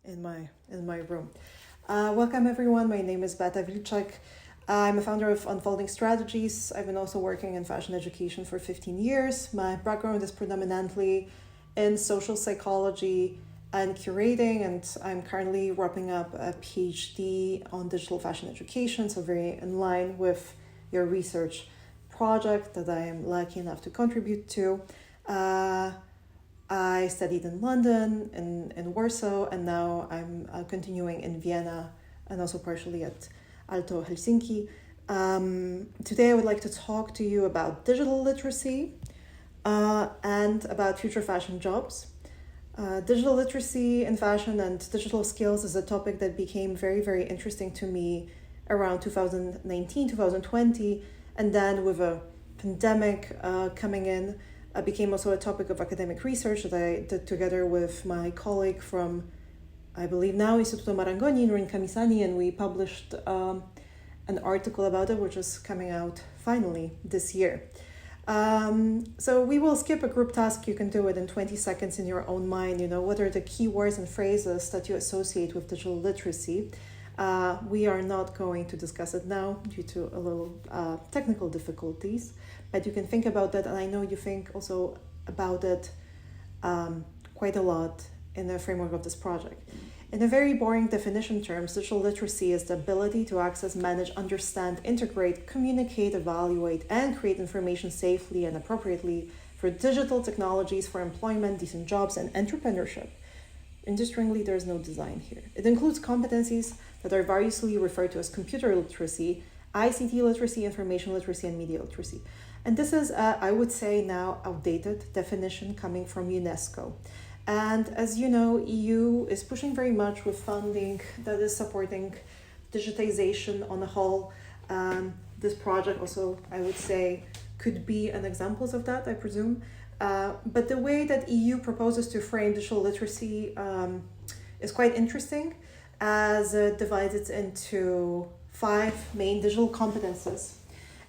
in my room. Welcome everyone. My name is Beata Wilczek. I'm a founder of Unfolding Strategies. I've been also working in fashion education for 15 years. My background is predominantly in social psychology and curating, and I'm currently wrapping up a PhD on digital fashion education, so very in line with your research project that I am lucky enough to contribute to. I studied in London, in Warsaw, and now I'm continuing in Vienna and also partially at Aalto, Helsinki. Today I would like to talk to you about digital literacy and about future fashion jobs. Digital literacy in fashion and digital skills is a topic that became very, very interesting to me around 2019, 2020, and then with a pandemic coming in, became also a topic of academic research that I did together with my colleague from, I believe now, Istituto Marangoni, Nurin Kamisani, and we published an article about it, which is coming out finally this year. So we will skip a group task. You can do it in 20 seconds in your own mind. What are the key words and phrases that you associate with digital literacy? We are not going to discuss it now due to a little technical difficulties, but you can think about that, and I know you think also about it quite a lot in the framework of this project. In a very boring definition terms, digital literacy is the ability to access, manage, understand, integrate, communicate, evaluate, and create information safely and appropriately for digital technologies for employment, decent jobs, and entrepreneurship. Interestingly, there is no design here. It includes competencies that are variously referred to as computer literacy, ICT literacy, information literacy, and media literacy. And this is, I would say now, outdated definition coming from UNESCO. And as you know, EU is pushing very much with funding that is supporting digitization on the whole. This project also, I would say, could be an example of that, I presume. But the way that EU proposes to frame digital literacy is quite interesting, as it divides it into 5 main digital competences.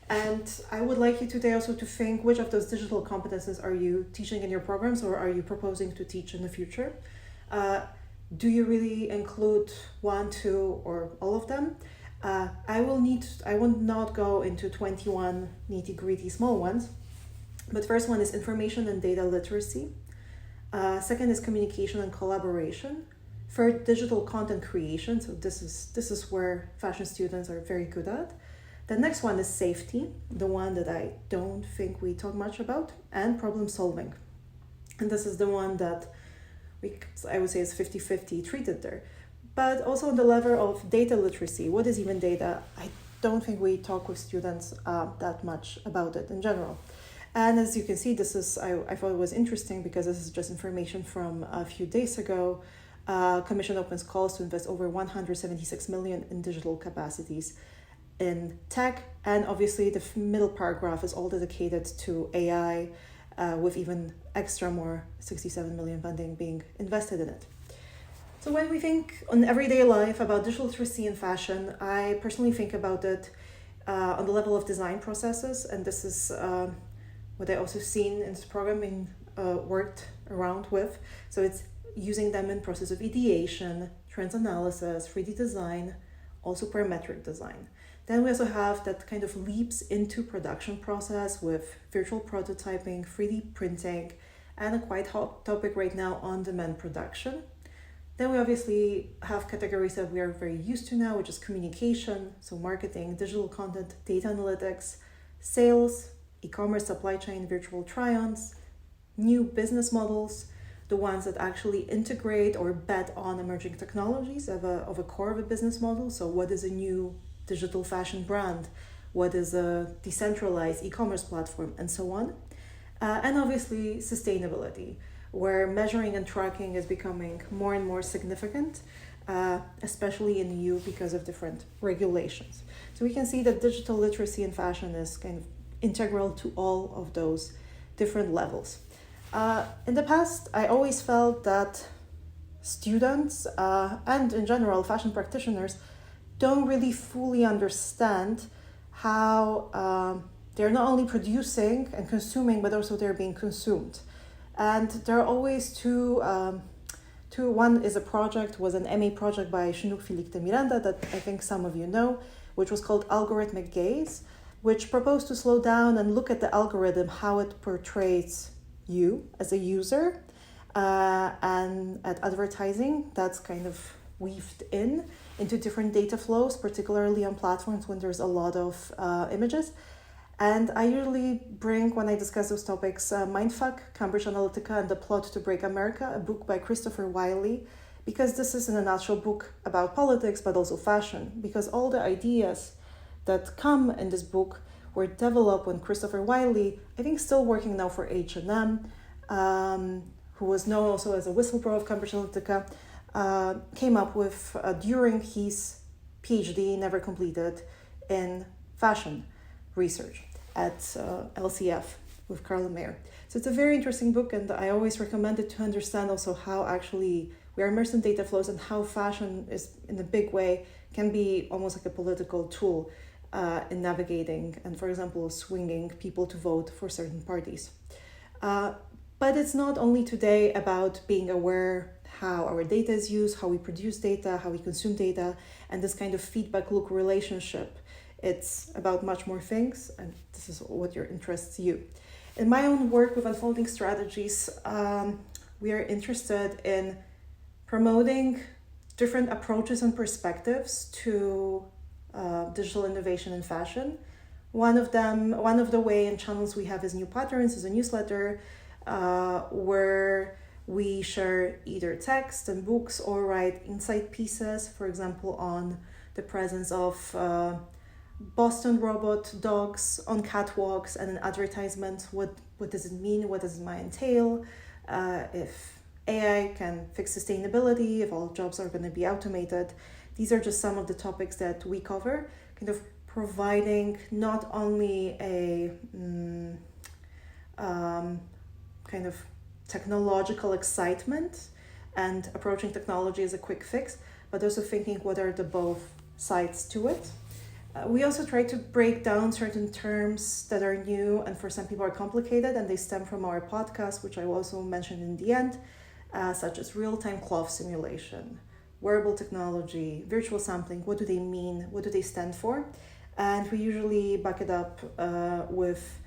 And I would like you today also to think which of those digital competences are you teaching in your programs or are you proposing to teach in the future? Do you really include 1, 2, or all of them? I will not go into 21 nitty-gritty small ones. But first one is information and data literacy. Second is communication and collaboration. Third, digital content creation. So this is where fashion students are very good at. The next one is safety, the one that I don't think we talk much about, and problem solving. And this is the one that I would say is 50-50 treated there. But also on the level of data literacy, what is even data? I don't think we talk with students that much about it in general. And as you can see, this is I thought it was interesting because this is just information from a few days ago. Commission opens calls to invest over 176 million in digital capacities in tech, and obviously the middle paragraph is all dedicated to AI, with even extra more 67 million funding being invested in it. So when we think on everyday life about digital literacy in fashion, I personally think about it on the level of design processes, and this is what I also seen in this program and worked around with. So it's using them in process of ideation, trends analysis, 3D design, also parametric design. Then we also have that kind of leaps into production process with virtual prototyping, 3D printing, and a quite hot topic right now, on-demand production. Then we obviously have categories that we are very used to now, which is communication, so marketing, digital content, data analytics, sales, e-commerce, supply chain, virtual try-ons, new business models, the ones that actually integrate or bet on emerging technologies of a core of a business model. So what is a new digital fashion brand? What is a decentralized e-commerce platform, and so on? And obviously sustainability, where measuring and tracking is becoming more and more significant, especially in the EU because of different regulations. So we can see that digital literacy in fashion is kind of integral to all of those different levels. In the past, I always felt that students and in general fashion practitioners don't really fully understand how they're not only producing and consuming, but also they're being consumed. And there are always two two. One is was an MA project by Chinook Filipe de Miranda that I think some of you know, which was called Algorithmic Gaze, which proposed to slow down and look at the algorithm, how it portrays you as a user, and at advertising that's kind of weaved into different data flows, particularly on platforms when there's a lot of images. And I usually bring, when I discuss those topics, Mindfuck, Cambridge Analytica, and The Plot to Break America, a book by Christopher Wiley, because this is in a nutshell book about politics, but also fashion, because all the ideas that come in this book were developed when Christopher Wiley, I think still working now for H&M, who was known also as a whistleblower of Cambridge Analytica, came up with during his PhD, never completed, in fashion research at LCF with Carla Mayer. So it's a very interesting book, and I always recommend it to understand also how actually we are immersed in data flows and how fashion is, in a big way, can be almost like a political tool in navigating and, for example, swinging people to vote for certain parties. But it's not only today about being aware how our data is used, how we produce data, how we consume data, and this kind of feedback loop relationship. It's about much more things, and this is what interests you. In my own work with unfolding strategies, we are interested in promoting different approaches and perspectives to digital innovation in fashion. One of the way and channels we have is New Patterns, is a newsletter where we share either text and books or write insight pieces, for example, on the presence of Boston robot dogs on catwalks and an advertisement. What does it mean? What does it might entail? If AI can fix sustainability, if all jobs are going to be automated. These are just some of the topics that we cover, kind of providing not only a kind of technological excitement and approaching technology as a quick fix, but also thinking what are the both sides to it. We also try to break down certain terms that are new and for some people are complicated, and they stem from our podcast, which I will also mention in the end, such as real-time cloth simulation, wearable technology, virtual sampling. What do they mean? What do they stand for? And we usually back it up with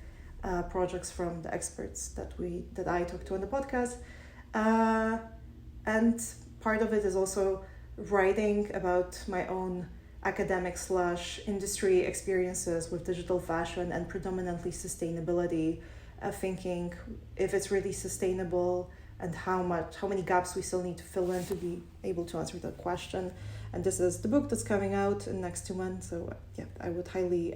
projects from the experts that I talk to on the podcast. And part of it is also writing about my own academic/industry experiences with digital fashion and predominantly sustainability, thinking if it's really sustainable and how many gaps we still need to fill in to be able to answer that question. And this is the book that's coming out in the next 2 months. So yeah, I would highly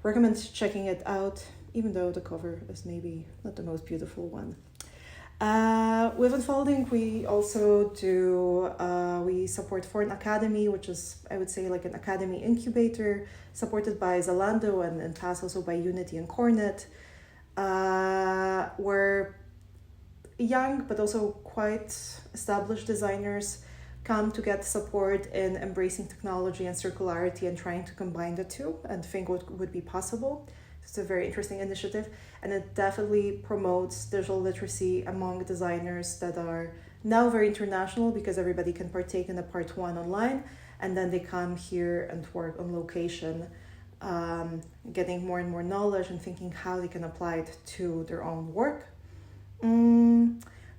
recommend checking it out, even though the cover is maybe not the most beautiful one. With Unfolding, we also we support Foreign Academy, which is, I would say, like an academy incubator, supported by Zalando and in past also by Unity and Cornet, where young but also quite established designers come to get support in embracing technology and circularity and trying to combine the two and think what would be possible. It's a very interesting initiative, and it definitely promotes digital literacy among designers that are now very international because everybody can partake in a part 1 online, and then they come here and work on location, getting more and more knowledge and thinking how they can apply it to their own work.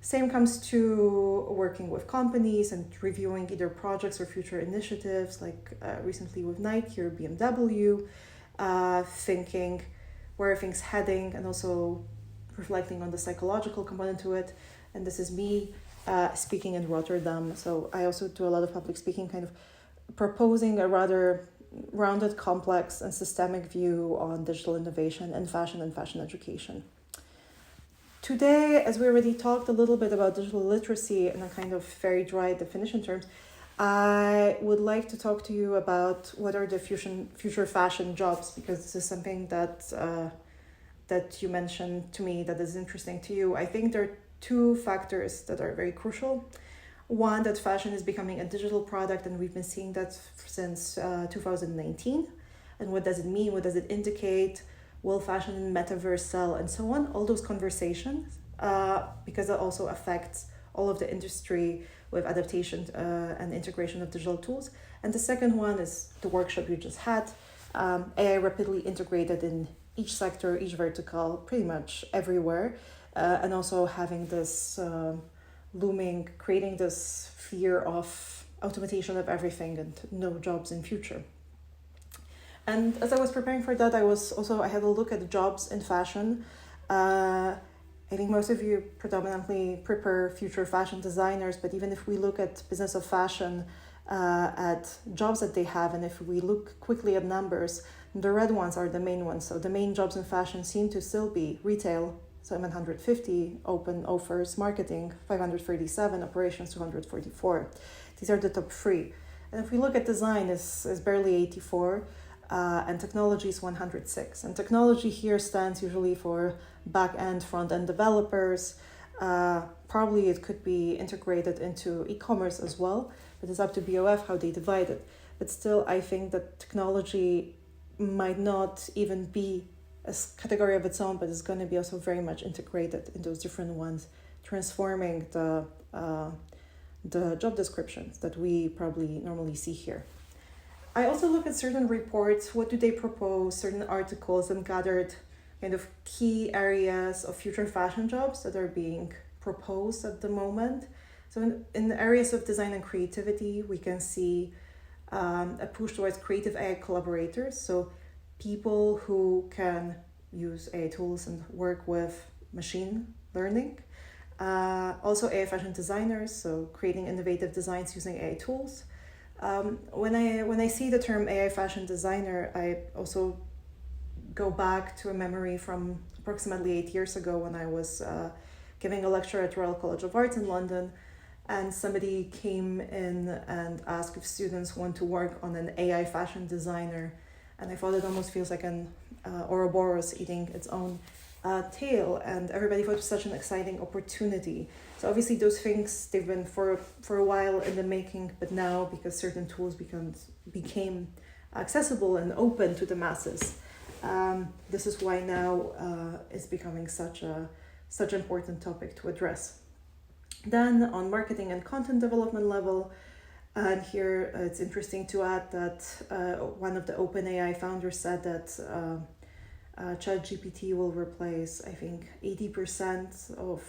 Same comes to working with companies and reviewing either projects or future initiatives, like recently with Nike or BMW, thinking where are things heading and also reflecting on the psychological component to it. And this is me speaking in Rotterdam. So I also do a lot of public speaking, kind of proposing a rather rounded, complex and systemic view on digital innovation and fashion education. Today, as we already talked a little bit about digital literacy in a kind of very dry definition terms, I would like to talk to you about what are the future fashion jobs, because this is something that you mentioned to me that is interesting to you. I think there are 2 factors that are very crucial. One, that fashion is becoming a digital product, and we've been seeing that since 2019. And what does it mean? What does it indicate? Will fashion in metaverse sell, and so on? All those conversations, because that also affects all of the industry with adaptation and integration of digital tools. And the second one is the workshop you just had, AI rapidly integrated in each sector, each vertical, pretty much everywhere, and also having this creating this fear of automation of everything and no jobs in future. And as I was preparing for that, I had a look at jobs in fashion. I think most of you predominantly prepare future fashion designers, but even if we look at business of fashion, at jobs that they have, and if we look quickly at numbers, the red ones are the main ones. So the main jobs in fashion seem to still be retail, 750, open offers, marketing, 537, operations, 244. These are the top three. And if we look at design, is barely 84, and technology is 106. And technology here stands usually for back-end, front-end developers. Probably it could be integrated into e-commerce as well, but it's up to BOF how they divide it. But still, I think that technology might not even be a category of its own, but it's going to be also very much integrated in those different ones, transforming the job descriptions that we probably normally see here. I also look at certain reports, what do they propose, certain articles, and gathered kind of key areas of future fashion jobs that are being proposed at the moment. So in the areas of design and creativity, we can see a push towards creative AI collaborators. So people who can use AI tools and work with machine learning. Also AI fashion designers, so creating innovative designs using AI tools. When I see the term AI fashion designer, I also go back to a memory from approximately 8 years ago when I was giving a lecture at Royal College of Art in London, and somebody came in and asked if students want to work on an AI fashion designer, and I thought it almost feels like an Ouroboros eating its own tail, and everybody thought it was such an exciting opportunity. So obviously those things, they've been for a while in the making, but now because certain tools became accessible and open to the masses, this is why now it's becoming such an important topic to address. Then on marketing and content development level, and here it's interesting to add that one of the OpenAI founders said that ChatGPT will replace, I think, 80% of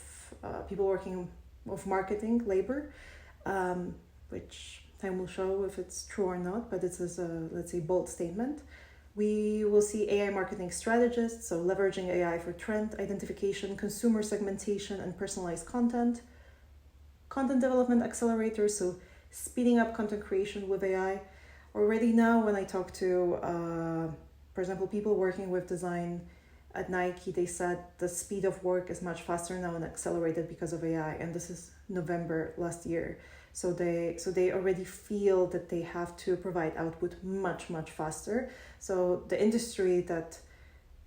people working with marketing labor, which time will show if it's true or not, but it is a, let's say, bold statement. We will see AI marketing strategists, so leveraging AI for trend identification, consumer segmentation, and personalized content. Content development accelerators, so speeding up content creation with AI. Already now, when I talk to, for example, people working with design at Nike, they said the speed of work is much faster now and accelerated because of AI. And this is November last year. So they already feel that they have to provide output much, much faster. So the industry that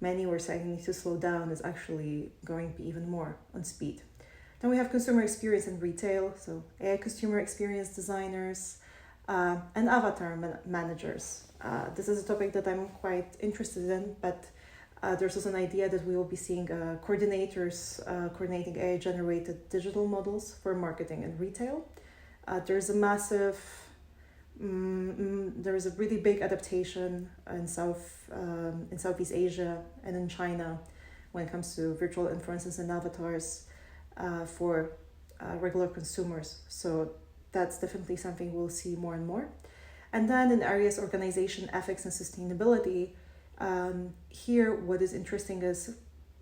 many were saying needs to slow down is actually going to be even more on speed. Then we have consumer experience in retail, so AI consumer experience designers and avatar managers. This is a topic that I'm quite interested in, but there's also an idea that we will be seeing coordinators coordinating AI-generated digital models for marketing and retail. There's a really big adaptation in Southeast Asia and in China when it comes to virtual inferences and avatars for regular consumers. So that's definitely something we'll see more and more. And then in areas organization, ethics, and sustainability, here what is interesting is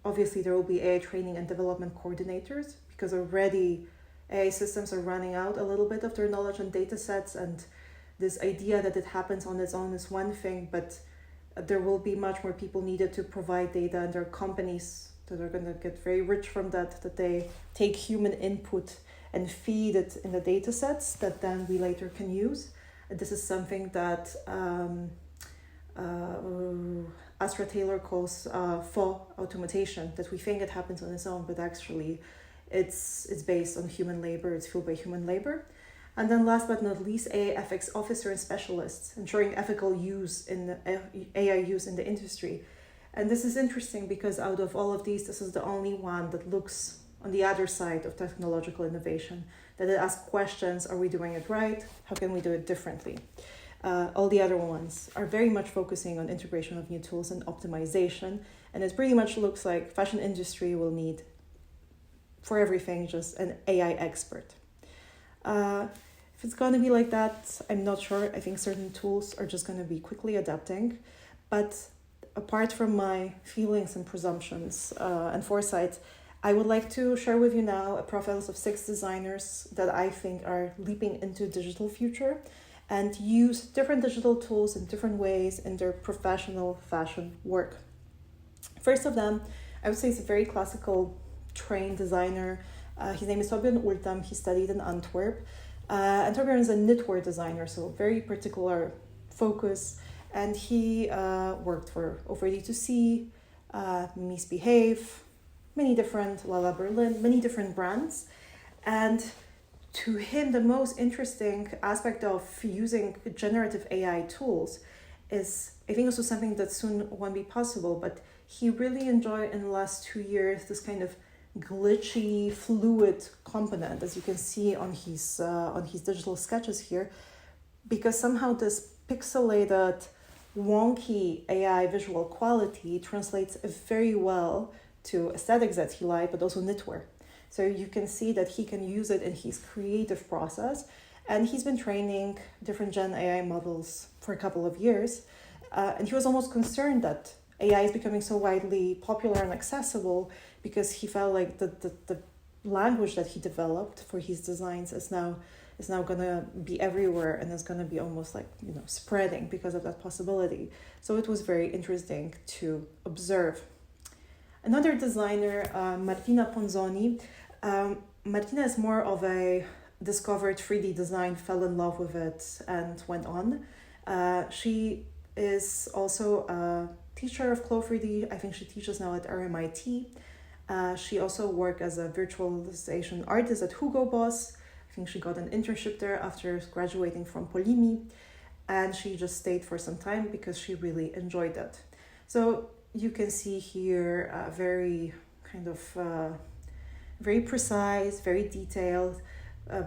obviously there will be AI training and development coordinators, because already AI systems are running out a little bit of their knowledge and data sets, and this idea that it happens on its own is one thing, but there will be much more people needed to provide data, and there are companies that are going to get very rich from that they take human input and feed it in the data sets that then we later can use. And this is something that Astra Taylor calls faux automation, that we think it happens on its own, but actually it's based on human labor, it's fueled by human labor. And then last but not least, AI ethics officer and specialists, ensuring ethical use in AI use in the industry. And this is interesting because out of all of these, this is the only one that looks on the other side of technological innovation. that it asks questions. Are we doing it right? How can we do it differently? All the other ones are very much focusing on integration of new tools and optimization. And it pretty much looks like fashion industry will need, for everything, just an AI expert. If it's going to be like that, I'm not sure. I think certain tools are just going to be quickly adapting. But apart from my feelings and presumptions and foresight, I would like to share with you now profiles of 6 designers that I think are leaping into digital future and use different digital tools in different ways in their professional fashion work. First of them, I would say, is a very classical trained designer. His name is Torbjörn Ultam. He studied in Antwerp. And Torbjörn is a knitwear designer, so very particular focus. And he worked for Over-D2C, Misbehave, many different, Lala Berlin, many different brands. And to him, the most interesting aspect of using generative AI tools is, I think, also something that soon won't be possible, but he really enjoyed in the last 2 years this kind of glitchy, fluid component, as you can see on his digital sketches here, because somehow this pixelated, wonky AI visual quality translates very well to aesthetics that he liked, but also knitwear. So you can see that he can use it in his creative process, and he's been training different Gen AI models for a couple of years, and he was almost concerned that AI is becoming so widely popular and accessible, because he felt like the language that he developed for his designs is now going to be everywhere and is going to be almost like, spreading because of that possibility. So it was very interesting to observe. Another designer, Martina Ponzoni. Martina is more of a discovered 3D design, fell in love with it, and went on. She is also a teacher of Clo 3D. I think she teaches now at RMIT. She also worked as a virtualization artist at Hugo Boss. I think she got an internship there after graduating from Polimi, and she just stayed for some time because she really enjoyed that. So you can see here very kind of very precise, very detailed,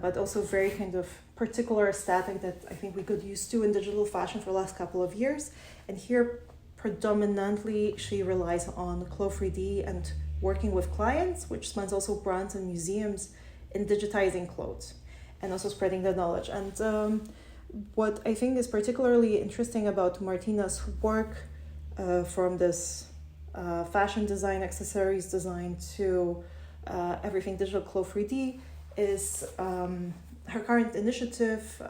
but also very kind of particular aesthetic that I think we got used to in digital fashion for the last couple of years. And here, predominantly, she relies on Clo 3D and working with clients, which spans also brands and museums, in digitizing clothes and also spreading the knowledge. And what I think is particularly interesting about Martina's work, from this fashion design, accessories design to everything digital Clo 3D, is her current initiative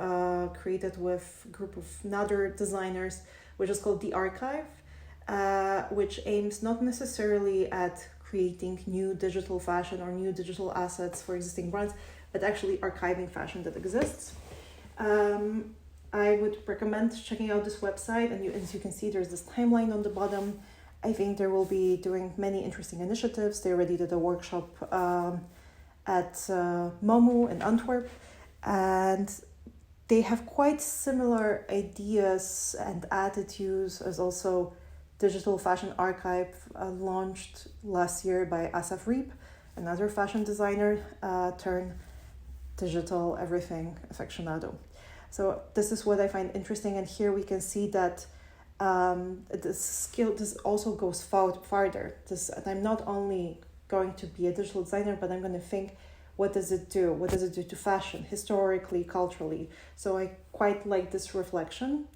created with a group of other designers, which is called The Archive, which aims not necessarily at creating new digital fashion or new digital assets for existing brands, but actually archiving fashion that exists. I would recommend checking out this website, and as you can see, there's this timeline on the bottom. I think they will be doing many interesting initiatives. They already did a workshop at Momu in Antwerp, and they have quite similar ideas and attitudes as also Digital Fashion Archive, launched last year by Asaf Reep, another fashion designer turned digital everything aficionado. So this is what I find interesting, and here we can see that this also goes farther. And I'm not only going to be a digital designer, but I'm going to think, what does it do? What does it do to fashion, historically, culturally? So I quite like this reflection.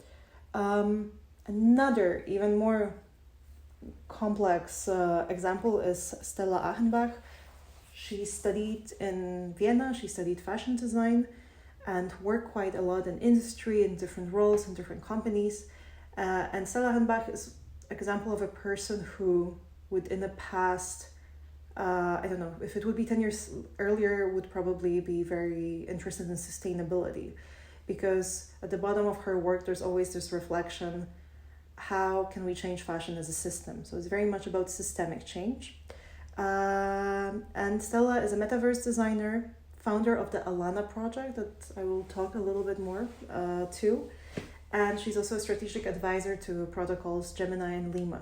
Another, even more complex example is Stella Achenbach. She studied in Vienna, she studied fashion design, and worked quite a lot in industry, in different roles, in different companies. And Stella Achenbach is an example of a person who would, in the past, I don't know, if it would be 10 years earlier, would probably be very interested in sustainability. Because at the bottom of her work, there's always this reflection, how can we change fashion as a system? So it's very much about systemic change. And Stella is a metaverse designer, founder of the Alana project that I will talk a little bit more to. And she's also a strategic advisor to protocols Gemini and Lima.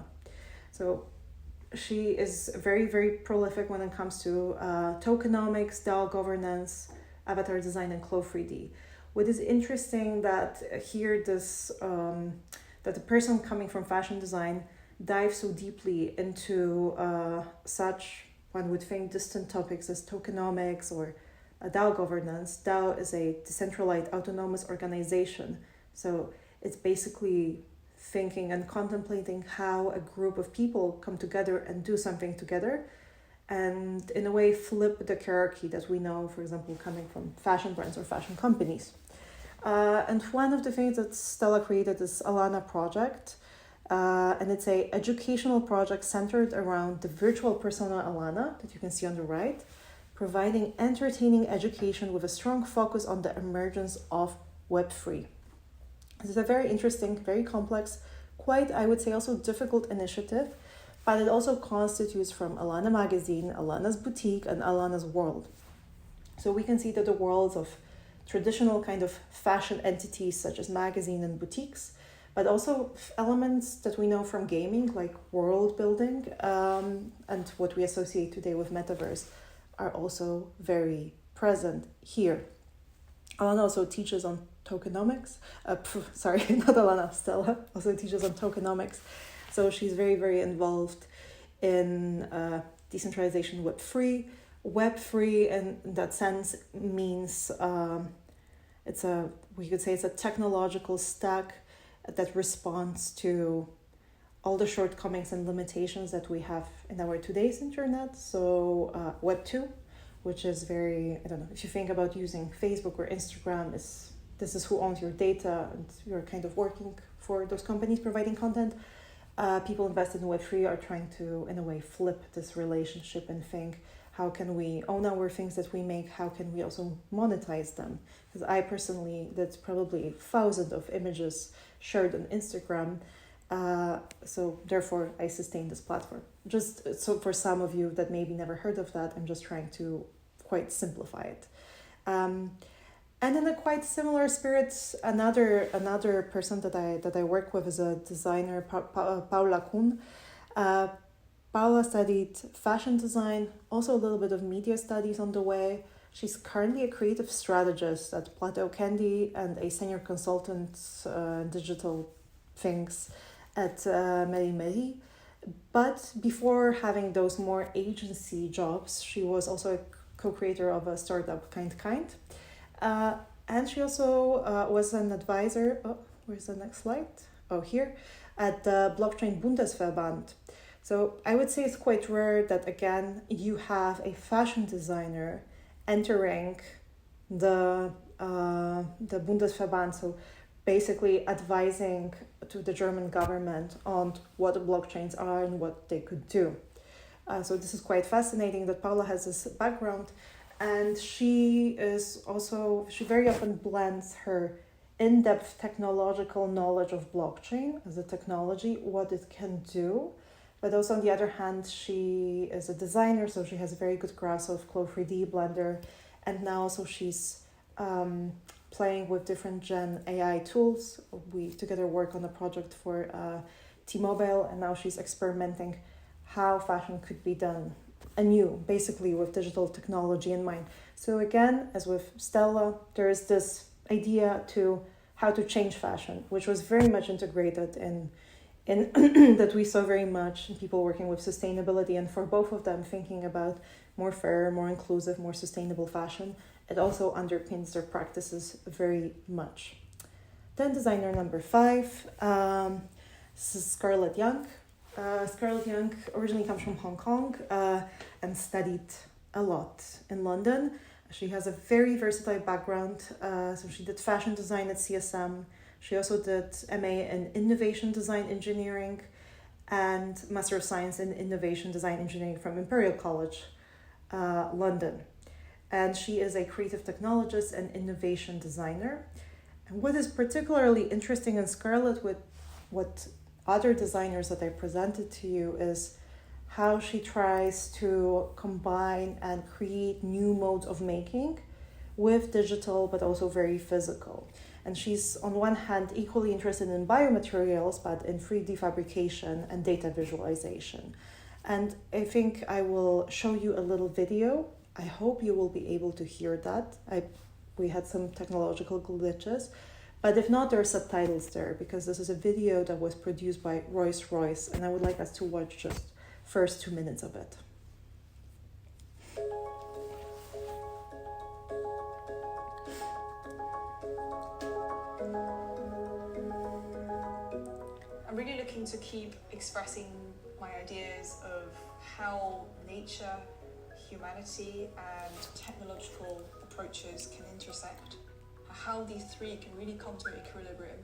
So she is very, very prolific when it comes to tokenomics, DAO governance, avatar design in Clo3D. What is interesting that here that the person coming from fashion design dives so deeply into such, one would think, distant topics as tokenomics or DAO governance. DAO is a decentralized autonomous organization. So it's basically thinking and contemplating how a group of people come together and do something together, and in a way flip the hierarchy that we know, for example, coming from fashion brands or fashion companies. And one of the things that Stella created is Alana project, and it's a educational project centered around the virtual persona Alana that you can see on the right, providing entertaining education with a strong focus on the emergence of Web3. This is a very interesting, very complex, quite, I would say, also difficult initiative, but it also constitutes from Alana Magazine, Alana's Boutique, and Alana's World. So we can see that the worlds of traditional kind of fashion entities such as magazine and boutiques, but also elements that we know from gaming like world building and what we associate today with metaverse are also very present here. Alana also teaches on tokenomics. Not Alana, Stella also teaches on tokenomics. So she's very, very involved in decentralization Web3. Web3 in that sense means we could say it's a technological stack that responds to all the shortcomings and limitations that we have in our today's internet. So Web2, which is very, I don't know, if you think about using Facebook or Instagram, this is who owns your data, and you're kind of working for those companies providing content. People invested in Web3 are trying to, in a way, flip this relationship and think, how can we own our things that we make? How can we also monetize them? Because I personally did probably thousands of images shared on Instagram. So therefore, I sustain this platform. Just so for some of you that maybe never heard of that, I'm just trying to quite simplify it. And in a quite similar spirit, another person that I work with is a designer, Paula Kuhn. Paula studied fashion design, also a little bit of media studies on the way. She's currently a creative strategist at Plateau Candy and a senior consultant in digital things at Meri Meri. But before having those more agency jobs, she was also a co-creator of a startup, Kind. And she also was an advisor, where's the next slide? Oh, here, at the Blockchain Bundesverband. So I would say it's quite rare that, again, you have a fashion designer entering the Bundesverband, so basically advising to the German government on what the blockchains are and what they could do. So this is quite fascinating that Paula has this background, and she very often blends her in-depth technological knowledge of blockchain as a technology, what it can do. But also on the other hand, she is a designer, so she has a very good grasp of Clo3D, Blender, and now also she's playing with different Gen AI tools. We together work on a project for T-Mobile, and now she's experimenting how fashion could be done anew, basically with digital technology in mind. So again, as with Stella, there is this idea to how to change fashion, which was very much integrated in that we saw very much in people working with sustainability, and for both of them thinking about more fair, more inclusive, more sustainable fashion. It also underpins their practices very much. Then designer number 5, this is Scarlett Young. Scarlett Young originally comes from Hong Kong and studied a lot in London. She has a very versatile background. So she did fashion design at CSM. She also did MA in Innovation Design Engineering and Master of Science in Innovation Design Engineering from Imperial College, London. And she is a creative technologist and innovation designer. And what is particularly interesting in Scarlett with what other designers that I presented to you is how she tries to combine and create new modes of making with digital, but also very physical. And she's, on one hand, equally interested in biomaterials, but in 3D fabrication and data visualization. And I think I will show you a little video I hope you will be able to hear that. We had some technological glitches, but if not, there are subtitles there because this is a video that was produced by Rolls-Royce, and I would like us to watch just first 2 minutes of it. I'm really looking to keep expressing my ideas of how nature, humanity, and technological approaches can intersect, how these three can really come to an equilibrium.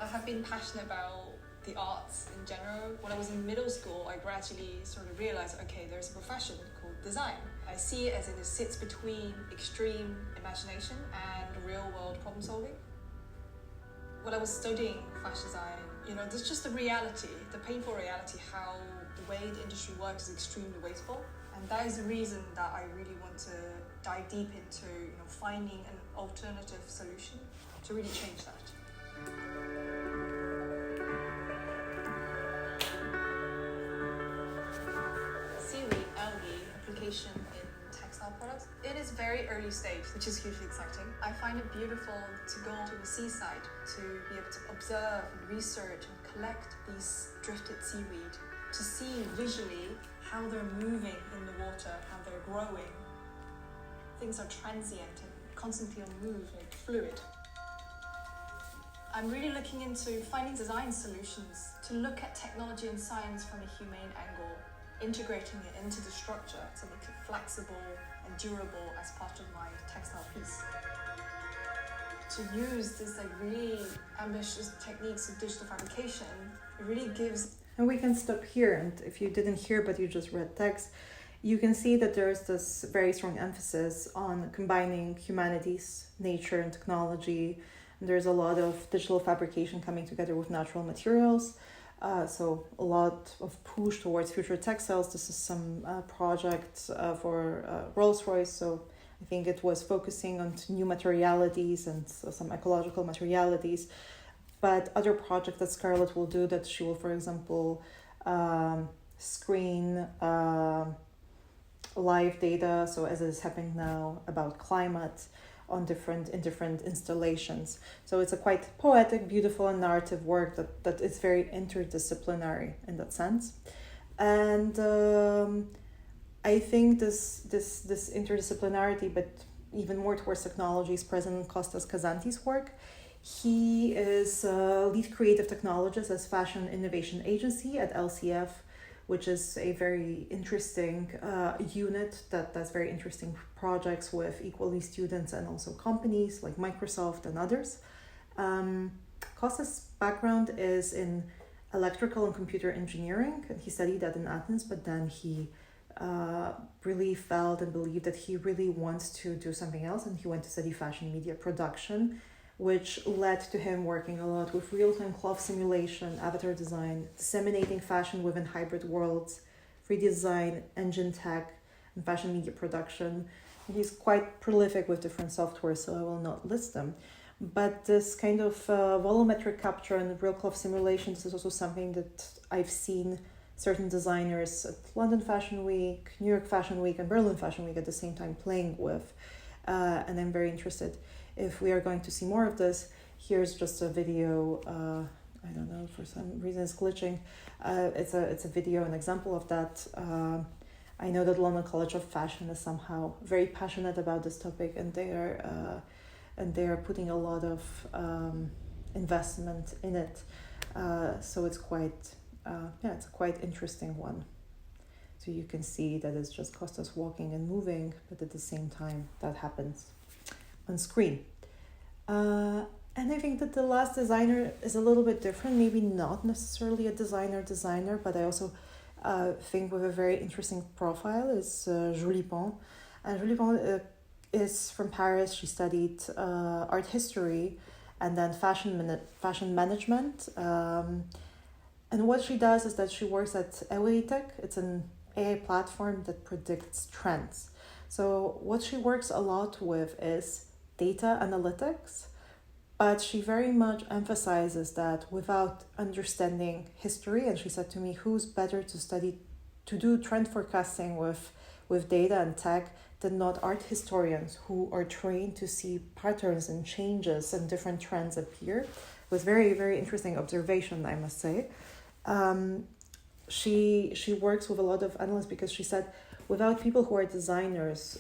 I have been passionate about the arts in general. When I was in middle school, I gradually sort of realized, okay, there's a profession called design. I see it as it sits between extreme imagination and real-world problem solving. When I was studying fashion design, there's just the reality, the painful reality, how the way the industry works is extremely wasteful. And that is the reason that I really want to dive deep into, finding an alternative solution to really change that. Seaweed, algae, application in textile products. It is very early stage, which is hugely exciting. I find it beautiful to go to the seaside, to be able to observe and research and collect these drifted seaweed, to see visually how they're moving in the water, how they're growing. Things are transient and constantly on move, like fluid. I'm really looking into finding design solutions to look at technology and science from a humane angle, integrating it into the structure to make it flexible and durable as part of my textile piece. To use this really ambitious techniques of digital fabrication, it really gives. And we can stop here, and if you didn't hear but you just read text, you can see that there's this very strong emphasis on combining humanities, nature, and technology. And there's a lot of digital fabrication coming together with natural materials. So a lot of push towards future textiles. This is some project for Rolls-Royce. So I think it was focusing on new materialities and some ecological materialities. But other projects that Scarlett will do, that she will, for example, screen live data, so as is happening now about climate in different installations. So it's a quite poetic, beautiful, and narrative work that is very interdisciplinary in that sense. And I think this interdisciplinarity, but even more towards technology, is present in Kostas Kazantes' work. He is lead creative technologist at Fashion Innovation Agency at LCF, which is a very interesting unit that does very interesting projects with equally students and also companies like Microsoft and others. Kostas' background is in electrical and computer engineering, and he studied that in Athens, but then he really felt and believed that he really wants to do something else, and he went to study fashion media production, which led to him working a lot with real-time cloth simulation, avatar design, disseminating fashion within hybrid worlds, 3D design, engine tech, and fashion media production. He's quite prolific with different software, so I will not list them. But this kind of volumetric capture and real cloth simulations is also something that I've seen certain designers at London Fashion Week, New York Fashion Week, and Berlin Fashion Week at the same time playing with. And I'm very interested if we are going to see more of this. Here's just a video. I don't know, for some reason it's glitching. It's a video, an example of that. I know that London College of Fashion is somehow very passionate about this topic, and they are putting a lot of investment in it. So it's it's a quite interesting one. So you can see that it's just Kostas walking and moving, but at the same time that happens on screen. And I think that the last designer is a little bit different, maybe not necessarily a designer, but I also think with a very interesting profile is Julie Pont. And Julie Pont is from Paris. She studied art history and then fashion management. And what she does is that she works at Tech. It's an AI platform that predicts trends. So what she works a lot with is data analytics, but she very much emphasizes that without understanding history, and she said to me, who's better to study to do trend forecasting with data and tech than not art historians who are trained to see patterns and changes and different trends appear. It was very, very interesting observation, I must say. She works with a lot of analysts because she said without people who are designers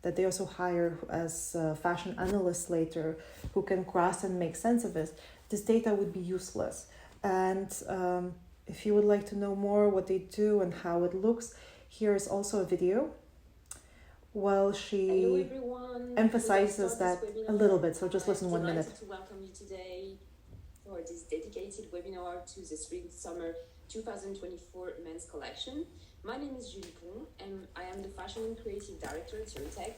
that they also hire as fashion analysts later who can grasp and make sense of it, this data would be useless. And if you would like to know more what they do and how it looks, here is also a video. Well, she emphasizes that a little bit, so just listen 1 minute. To welcome you today for this dedicated webinar to the Spring-Summer 2024 men's collection. My name is Julie Pont, and I am the Fashion and Creative Director at Eurotech.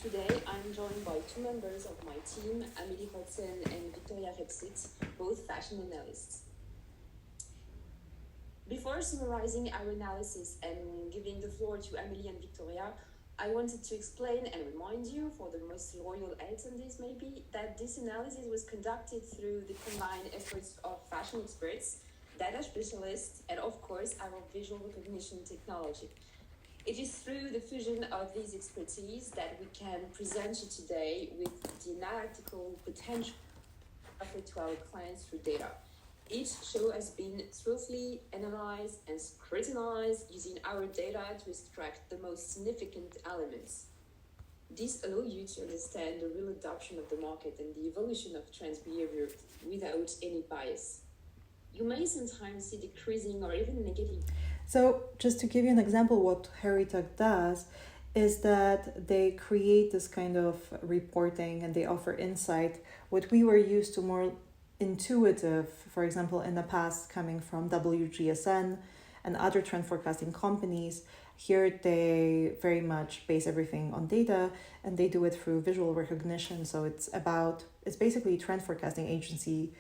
Today, I'm joined by two members of my team, Amélie Hudson and Victoria Repsit, both fashion analysts. Before summarizing our analysis and giving the floor to Amélie and Victoria, I wanted to explain and remind you, for the most loyal attendees maybe, that this analysis was conducted through the combined efforts of fashion experts, data specialists, and of course our visual recognition technology. It is through the fusion of these expertise that we can present you today with the analytical potential offered to our clients through data. Each show has been thoroughly analyzed and scrutinized using our data to extract the most significant elements. This allows you to understand the real adoption of the market and the evolution of trends behavior without any bias. You may sometimes see decreasing or even negative. So just to give you an example, what Eurotech does is that they create this kind of reporting and they offer insight. What we were used to more intuitive, for example, in the past coming from WGSN and other trend forecasting companies, here they very much base everything on data and they do it through visual recognition. So it's basically a trend forecasting agency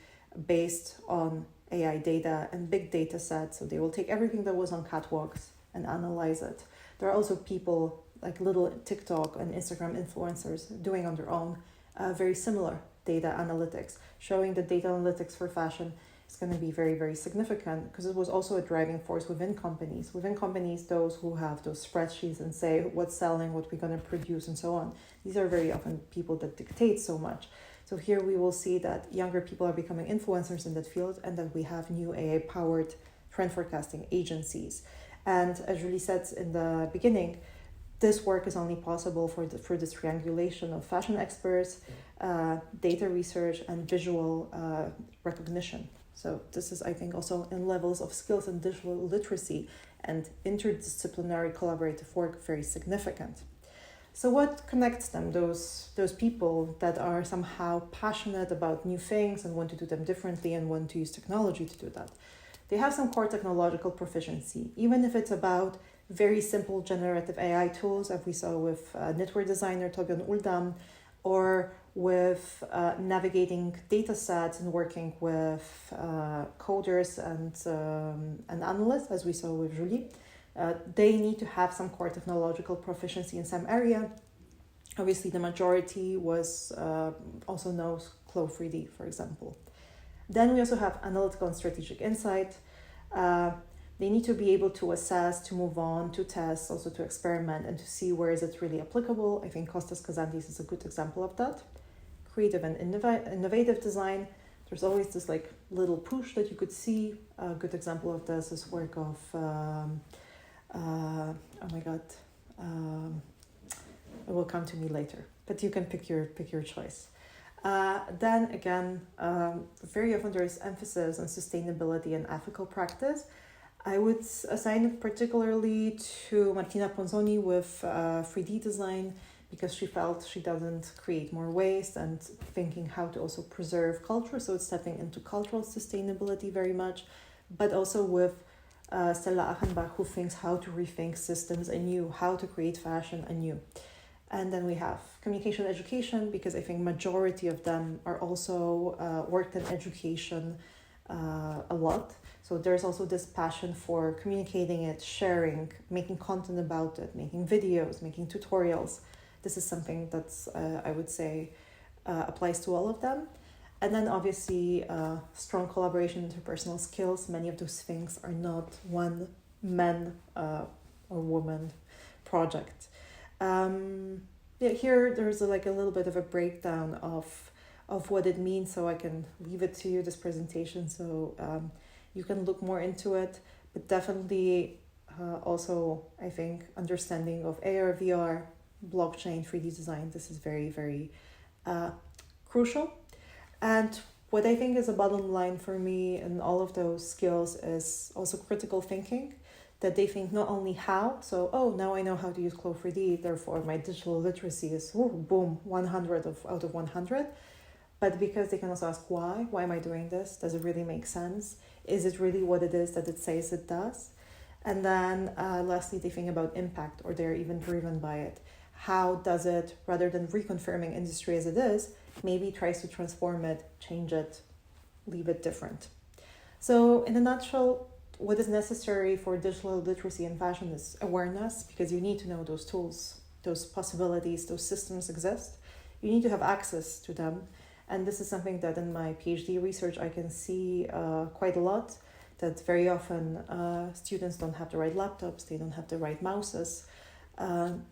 based on AI data and big data sets. So they will take everything that was on catwalks and analyze it. There are also people like little TikTok and Instagram influencers doing on their own very similar data analytics, showing that data analytics for fashion is going to be very, very significant because it was also a driving force within companies. Within companies, those who have those spreadsheets and say what's selling, what we're going to produce and so on. These are very often people that dictate so much. So here we will see that younger people are becoming influencers in that field and that we have new AI-powered trend forecasting agencies. And as Julie said in the beginning, this work is only possible for this triangulation of fashion experts, data research, and visual recognition. So this is, I think, also in levels of skills and digital literacy and interdisciplinary collaborative work very significant. So what connects them, those people that are somehow passionate about new things and want to do them differently and want to use technology to do that? They have some core technological proficiency, even if it's about very simple generative AI tools, as we saw with knitwear designer Torbjörn Uldam, or with navigating data sets and working with coders and analysts, as we saw with Julie. They need to have some core technological proficiency in some area. Obviously, the majority was also knows Clo 3D, for example. Then we also have analytical and strategic insight. They need to be able to assess, to move on, to test, also to experiment, and to see where is it really applicable. I think Kostas Kazantis is a good example of that. Creative and innovative design. There's always this like little push that you could see. A good example of this is work of it will come to me later, but you can pick your choice. Then again, very often there is emphasis on sustainability and ethical practice. I would assign it particularly to Martina Ponzoni with 3D design because she felt she doesn't create more waste and thinking how to also preserve culture. So it's stepping into cultural sustainability very much, but also with Stella Achenbach, who thinks how to rethink systems anew, how to create fashion anew. And then we have communication education, because I think majority of them are also worked in education a lot. So there's also this passion for communicating it, sharing, making content about it, making videos, making tutorials. This is something that's, I would say, applies to all of them. And then obviously strong collaboration, interpersonal skills. Many of those things are not one men or woman project. Here there's a little bit of a breakdown of what it means, so I can leave it to you, this presentation, so you can look more into it. But definitely also, I think, understanding of AR, VR, blockchain, 3D design, this is very, very crucial. And what I think is a bottom line for me in all of those skills is also critical thinking, that they think not only how, so, now I know how to use Clo 3D, therefore my digital literacy is, boom, 100 out of 100. But because they can also ask why am I doing this? Does it really make sense? Is it really what it is that it says it does? And then lastly, they think about impact, or they're even driven by it. How does it, rather than reconfirming industry as it is, maybe tries to transform it, change it, leave it different. So in a nutshell, what is necessary for digital literacy in fashion is awareness, because you need to know those tools, those possibilities, those systems exist. You need to have access to them. And this is something that in my PhD research I can see quite a lot, that very often students don't have the right laptops, they don't have the right mouses.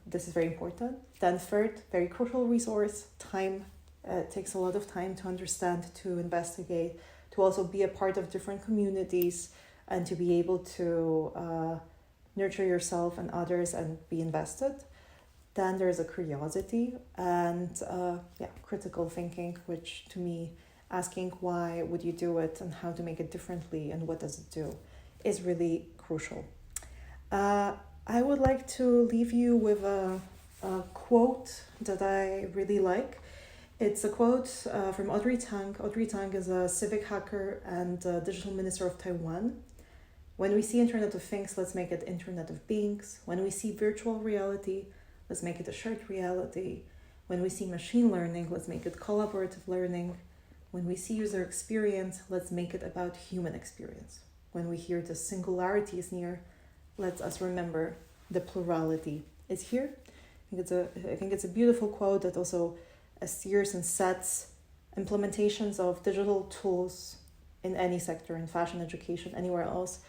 This is very important. Then third, very crucial resource, time. It takes a lot of time to understand, to investigate, to also be a part of different communities, and to be able to nurture yourself and others and be invested. Then there's a curiosity and critical thinking, which to me, asking why would you do it and how to make it differently and what does it do, is really crucial. I would like to leave you with a quote that I really like. It's a quote from Audrey Tang. Audrey Tang is a civic hacker and digital minister of Taiwan. When we see Internet of Things, let's make it Internet of Beings. When we see virtual reality, let's make it a shared reality. When we see machine learning, let's make it collaborative learning. When we see user experience, let's make it about human experience. When we hear the singularity is near, let us remember the plurality is here. I think it's a beautiful quote that also steers and sets implementations of digital tools in any sector, in fashion, education, anywhere else,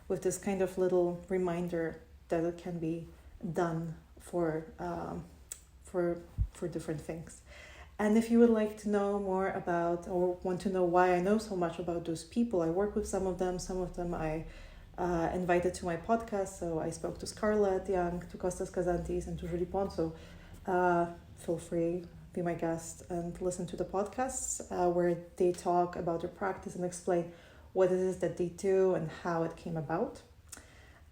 with this kind of little reminder that it can be done for different things. And if you would like to know more about, or want to know why I know so much about those people, I work with some of them I invited to my podcast. So I spoke to Scarlett Young, to Kostas Kazantis, and to Julie Ponso. Feel free, be my guest, and listen to the podcasts where they talk about their practice and explain what it is that they do and how it came about.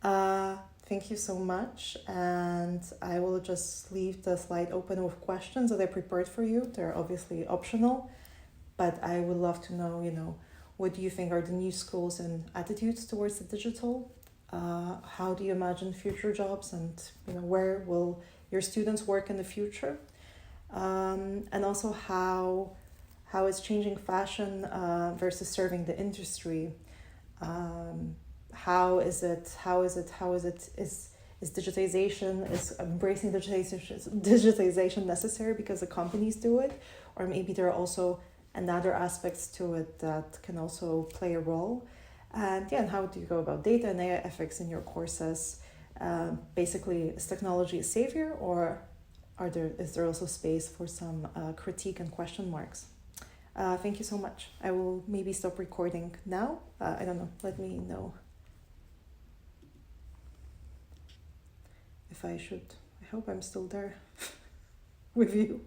Thank you so much, and I will just leave the slide open with questions that I prepared for you. They're obviously optional, but I would love to know, what do you think are the new skills and attitudes towards the digital? How do you imagine future jobs, and where will your students work in the future? And also how it's changing fashion versus serving the industry. Is digitization, is embracing digitization necessary because the companies do it, or maybe there are also another aspects to it that can also play a role? And how do you go about data and AI ethics in your courses? Basically, is technology a savior, or is there also space for some critique and question marks? Thank you so much. I will maybe stop recording now. I don't know. Let me know if I should. I hope I'm still there with you.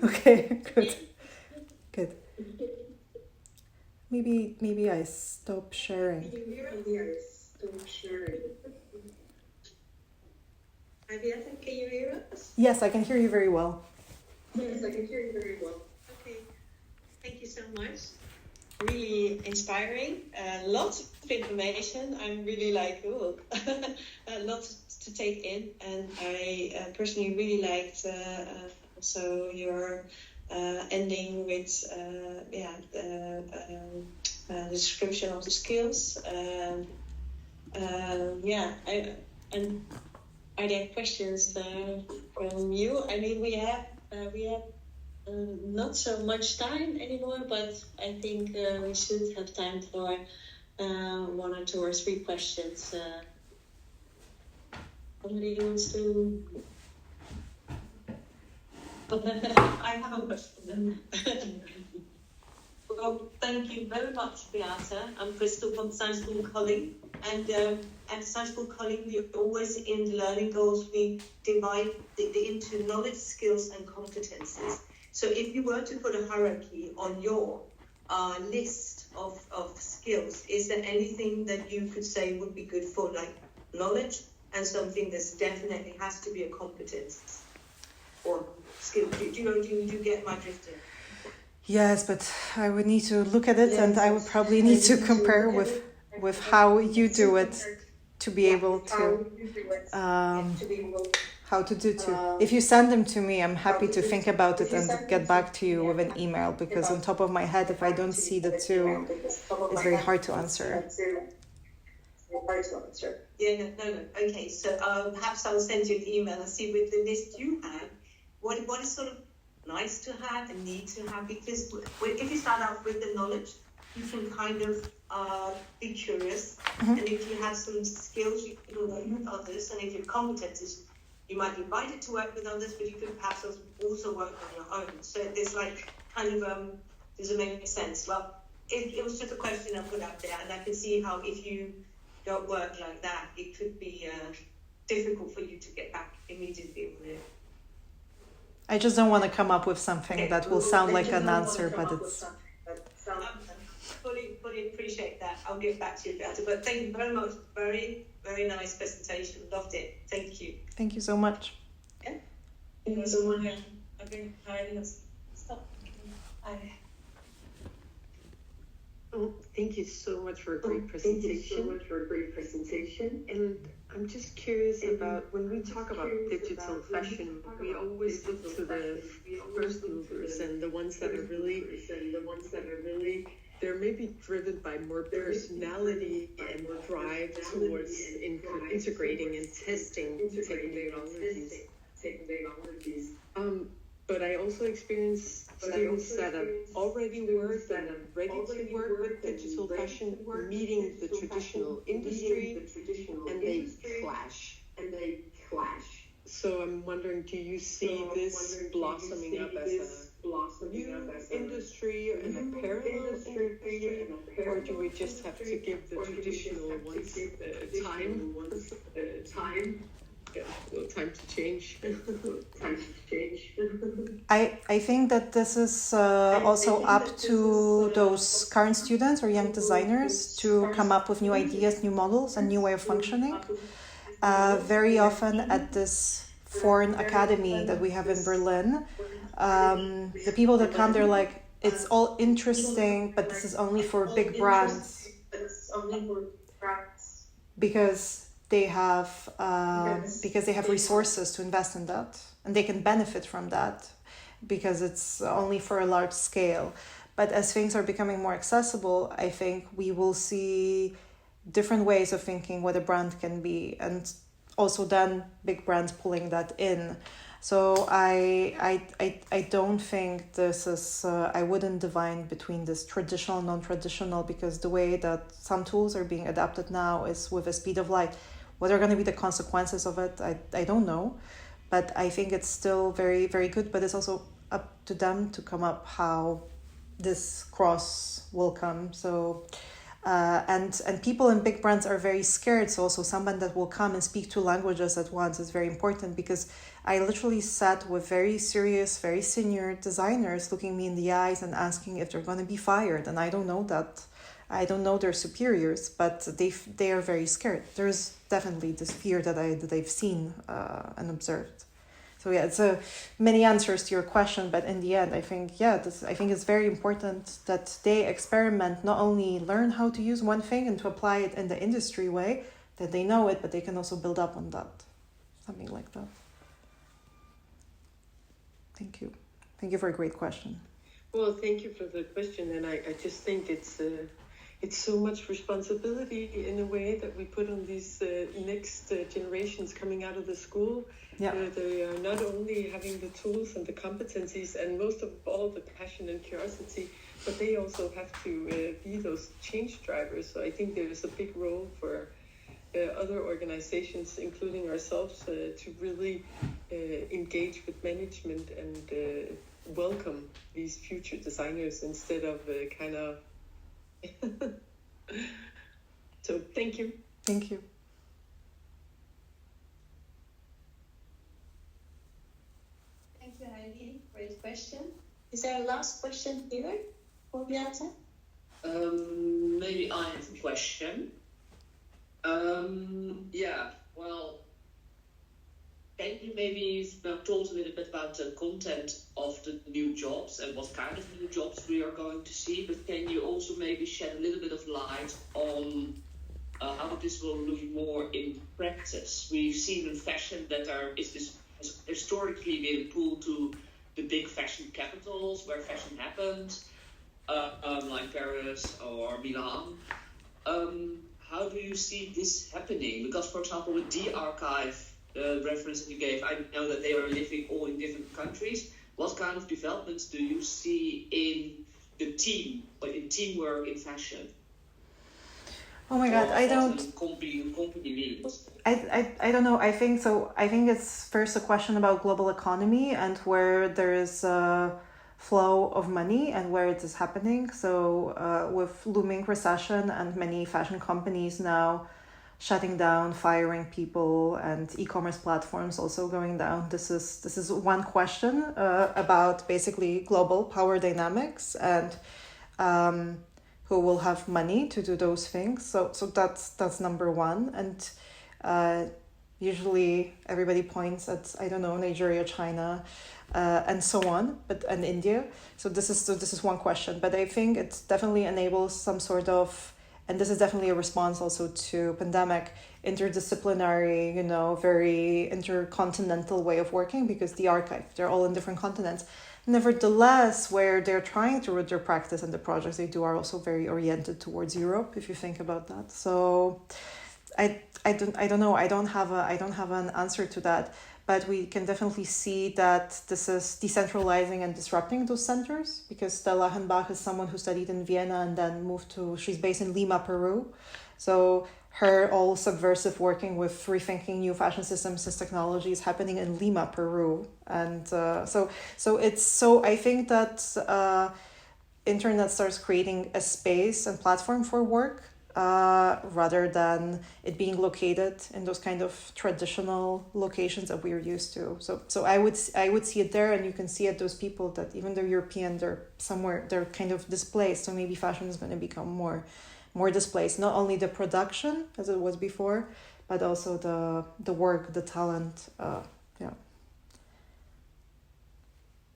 Okay, good. Maybe I stop sharing. Hi, Beata, can you hear us? Yes, I can hear you very well. Yes, I can hear you very well. Okay, thank you so much. Really inspiring. Lots of information. I'm really lots to take in, and I personally really liked also your ending with the description of the skills. And are there questions from you? I mean, we have not so much time anymore, but I think we should have time for one or two or three questions. Somebody wants to... I have a question. Well, thank you very much, Beata. I'm Crystal from Science School Colling. And at Science School Colling, we always, in the learning goals, we divide into knowledge, skills, and competencies. So if you were to put a hierarchy on your list of skills, is there anything that you could say would be good for like knowledge and something that's definitely has to be a competence or skill? Do you get my drift here? Yes, but I would need to look at it, and I would probably need to compare with how you do it to be able to how to do to. If you send them to me, I'm happy to think about it and get back to you with an email, because on top of my head, if I don't see the two, it's very hard to answer. Yeah, no. Okay, so perhaps I'll send you an email and see with the list you have, what is sort of nice to have and need to have, because if you start off with the knowledge, you can kind of be curious, and if you have some skills, you can work with others, and if your competences, you might be invited to work with others, but you could perhaps also work on your own. So there's like kind of does it make sense? Well, it was just a question I put out there, and I can see how if you don't work like that, it could be difficult for you to get back immediately on it. I just don't want to come up with something that will sound like an answer, but it's... Fully appreciate that. I'll get back to you better. But thank you very much. Very, very nice presentation. Loved it. Thank you. Thank you so much. Yeah. Someone here. I've been hiding us. Stop. Oh, thank you so much for a great presentation. And I'm just curious about, when we talk about digital fashion, we always look to the first movers and the ones that are really, they're maybe driven by more personality and drive towards integrating and testing technologies. But I also experience students that have already worked and are ready to work with digital fashion, meeting the traditional industry, and they clash. So I'm wondering, do you see this blossoming up as a new industry and a parallel industry, or do we just have to give the traditional ones time? Yeah, a little time to change. I think that this is also up to those current students or young designers to come up with new ideas, new models, and new way of functioning. Very often at this foreign academy that we have in Berlin, the people that come, they're like, it's all interesting, but this is only for big brands. Because they have resources to invest in that, and they can benefit from that because it's only for a large scale. But as things are becoming more accessible, I think we will see different ways of thinking what a brand can be, and also then big brands pulling that in. So I don't think this is, I wouldn't divide between this traditional and non-traditional, because the way that some tools are being adapted now is with the speed of light. What are going to be the consequences of it? I don't know, but I think it's still very, very good, but it's also up to them to come up how this cross will come. So, and people in big brands are very scared. So also someone that will come and speak two languages at once is very important, because I literally sat with very serious, very senior designers looking me in the eyes and asking if they're going to be fired. And I don't know that. I don't know their superiors, but they are very scared. There's definitely this fear that I've seen and observed. So yeah, it's many answers to your question, but in the end, I think it's very important that they experiment, not only learn how to use one thing and to apply it in the industry way, that they know it, but they can also build up on that, something like that. Thank you. Thank you for a great question. Well, thank you for the question, and I just think it's it's so much responsibility in a way that we put on these next generations coming out of the school. Yeah. They are not only having the tools and the competencies and most of all the passion and curiosity, but they also have to be those change drivers. So I think there is a big role for other organizations, including ourselves, to really engage with management and welcome these future designers instead of kind of... So thank you. Thank you. Thank you, Heidi, for this question. Is there a last question here for Beata? Maybe I have a question. Well, can you maybe talk a little bit about the content of the new jobs and what kind of new jobs we are going to see? But can you also maybe shed a little bit of light on how this will look more in practice? We've seen in fashion that has historically been pulled to the big fashion capitals where fashion happens, like Paris or Milan. How do you see this happening? Because, for example, with the archive reference that you gave, I know that they are living all in different countries. What kind of developments do you see in the team, like in teamwork in fashion? Oh my God, I don't. Company needs. I don't know. I think so. I think it's first a question about global economy and where there is a flow of money and where it is happening. So with looming recession and many fashion companies now shutting down, firing people, and e-commerce platforms also going down. This is one question about basically global power dynamics and who will have money to do those things. So that's number one. And usually everybody points at, I don't know, Nigeria, China, and so on, and India. So this is one question. But I think it definitely enables some sort of, and this is definitely a response also to pandemic, interdisciplinary, very intercontinental way of working, because the archive, they're all in different continents. Nevertheless, where they're trying to root their practice and the projects they do are also very oriented towards Europe, if you think about that. So I don't know. I don't have an answer to that, but we can definitely see that this is decentralizing and disrupting those centers, because Stella Henbach is someone who studied in Vienna and then she's based in Lima, Peru. So her all subversive working with rethinking new fashion systems and technologies happening in Lima, Peru. And so I think that internet starts creating a space and platform for work rather than it being located in those kind of traditional locations that we're used to. So I would see it there, and you can see it, those people that even they're European, they're kind of displaced. So maybe fashion is going to become more displaced, not only the production as it was before, but also the work, the talent.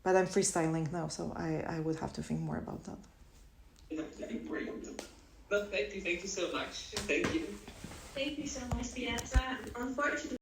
But I'm freestyling now, so I would have to think more about that. But thank you so much. Thank you. Thank you so much, Beata. Unfortunately,